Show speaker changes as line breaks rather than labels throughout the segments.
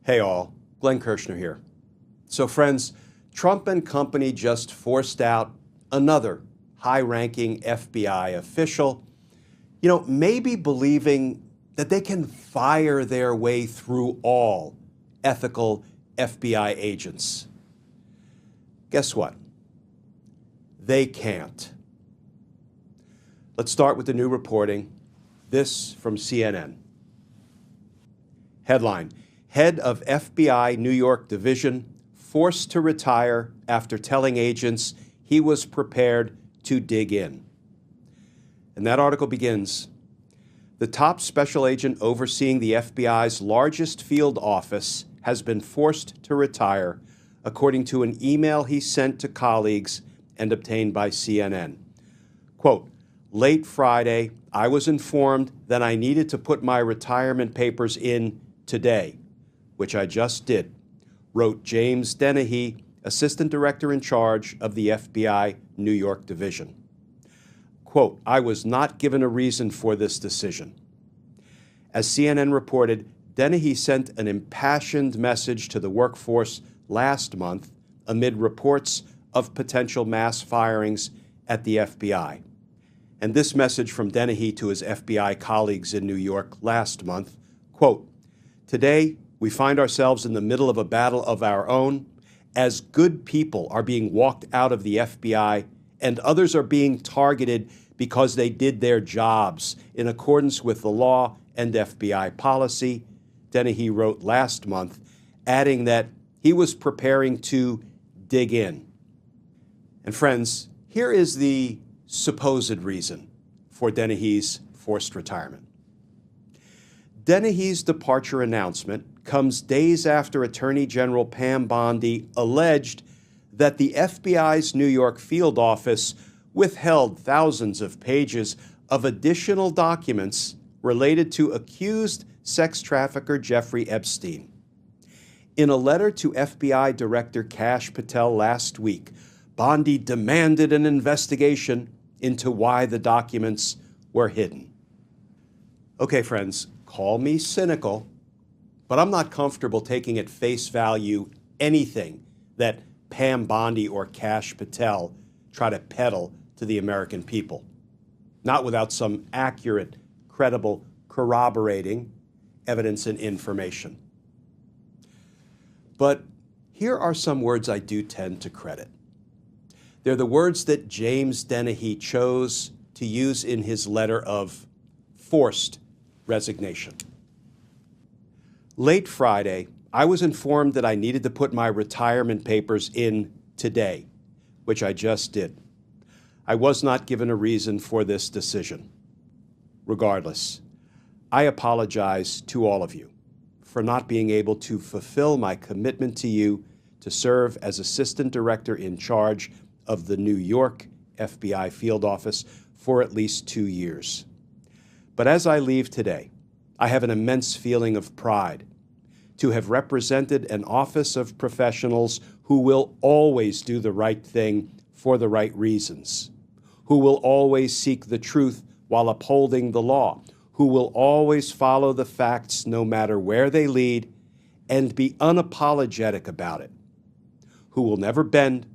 Hey all, Glenn Kirshner here. So friends, Trump and company just forced out another high-ranking FBI official, maybe believing that they can fire their way through all ethical FBI agents. Guess what? They can't. Let's start with the new reporting. This from CNN. Headline: Head of FBI New York Division forced to retire after telling agents he was prepared to dig in. And that article begins, the top special agent overseeing the FBI's largest field office has been forced to retire, according to an email he sent to colleagues and obtained by CNN. Quote, late Friday, I was informed that I needed to put my retirement papers in today, which I just did, wrote James Dennehy, Assistant Director in charge of the FBI New York Division. Quote, I was not given a reason for this decision. As CNN reported, Dennehy sent an impassioned message to the workforce last month amid reports of potential mass firings at the FBI. And this message from Dennehy to his FBI colleagues in New York last month, quote, today, we find ourselves in the middle of a battle of our own, as good people are being walked out of the FBI and others are being targeted because they did their jobs in accordance with the law and FBI policy, Dennehy wrote last month, adding that he was preparing to dig in. And friends, here is the supposed reason for Dennehy's forced retirement. Dennehy's departure announcement comes days after Attorney General Pam Bondi alleged that the FBI's New York field office withheld thousands of pages of additional documents related to accused sex trafficker Jeffrey Epstein. In a letter to FBI Director Kash Patel last week, Bondi demanded an investigation into why the documents were hidden. Okay, friends, call me cynical, but I'm not comfortable taking at face value anything that Pam Bondi or Kash Patel try to peddle to the American people, not without some accurate, credible, corroborating evidence and information. But here are some words I do tend to credit. They're the words that James Dennehy chose to use in his letter of forced resignation. Late Friday, I was informed that I needed to put my retirement papers in today, which I just did. I was not given a reason for this decision. Regardless, I apologize to all of you for not being able to fulfill my commitment to you to serve as Assistant Director in charge of the New York FBI field office for at least 2 years. But as I leave today, I have an immense feeling of pride to have represented an office of professionals who will always do the right thing for the right reasons, who will always seek the truth while upholding the law, who will always follow the facts no matter where they lead and be unapologetic about it, who will never bend,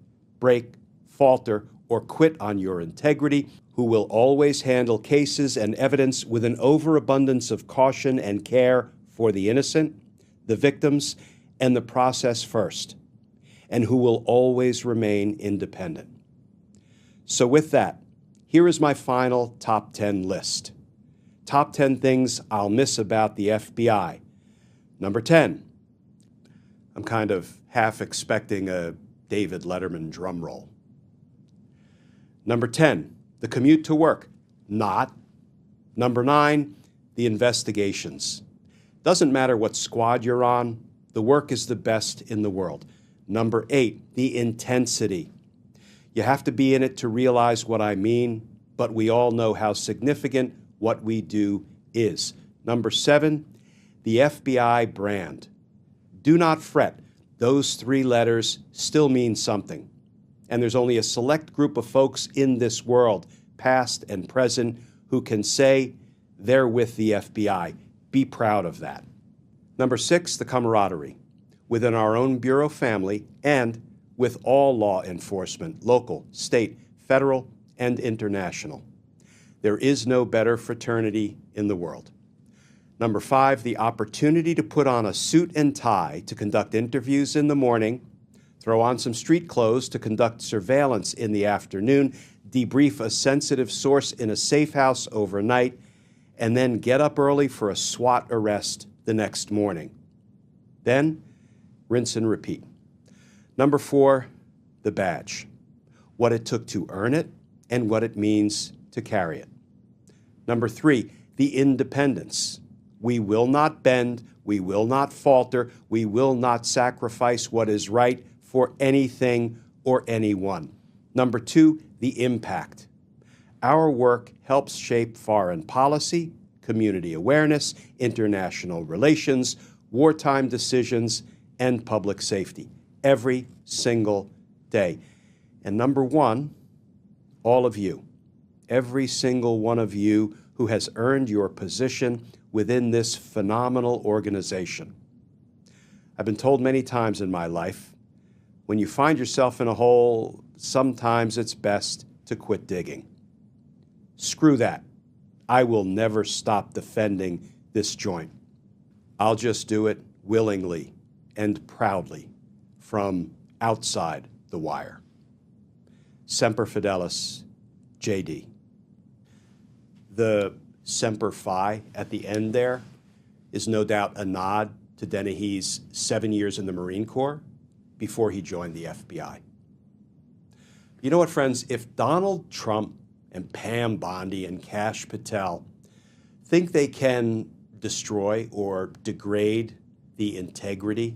break, falter, or quit on your integrity, who will always handle cases and evidence with an overabundance of caution and care for the innocent, the victims, and the process first, and who will always remain independent. So with that, here is my final top 10 list. Top 10 things I'll miss about the FBI. Number 10, I'm kind of half expecting a David Letterman drum roll. Number 10, the commute to work. Not. Number 9, the investigations. Doesn't matter what squad you're on, the work is the best in the world. Number 8, the intensity. You have to be in it to realize what I mean, but we all know how significant what we do is. Number 7, the FBI brand. Do not fret. Those 3 letters still mean something. And there's only a select group of folks in this world, past and present, who can say they're with the FBI. Be proud of that. Number 6, the camaraderie. within our own Bureau family and with all law enforcement, local, state, federal, and international. There is no better fraternity in the world. Number 5, the opportunity to put on a suit and tie to conduct interviews in the morning, throw on some street clothes to conduct surveillance in the afternoon, debrief a sensitive source in a safe house overnight, and then get up early for a SWAT arrest the next morning. Then, rinse and repeat. Number 4, the badge. What it took to earn it and what it means to carry it. Number 3, the independence. We will not bend, we will not falter, we will not sacrifice what is right for anything or anyone. Number 2, the impact. Our work helps shape foreign policy, community awareness, international relations, wartime decisions, and public safety every single day. And number 1, all of you, every single one of you who has earned your position within this phenomenal organization. I've been told many times in my life, when you find yourself in a hole, sometimes it's best to quit digging. Screw that. I will never stop defending this joint. I'll just do it willingly and proudly from outside the wire. Semper Fidelis, JD. The Semper Fi at the end there is no doubt a nod to Dennehy's 7 years in the Marine Corps before he joined the FBI. You know what, friends? If Donald Trump and Pam Bondi and Kash Patel think they can destroy or degrade the integrity,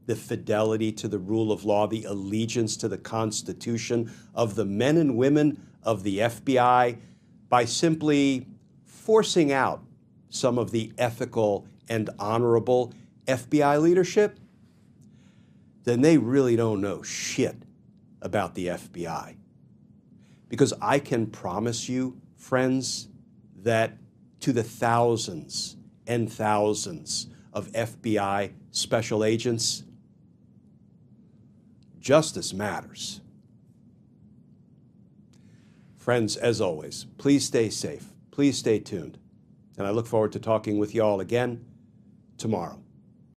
the fidelity to the rule of law, the allegiance to the Constitution of the men and women of the FBI by simply forcing out some of the ethical and honorable FBI leadership, then they really don't know shit about the FBI. Because I can promise you, friends, that to the thousands and thousands of FBI special agents, justice matters. Friends, as always, please stay safe. Please stay tuned. And I look forward to talking with you all again tomorrow.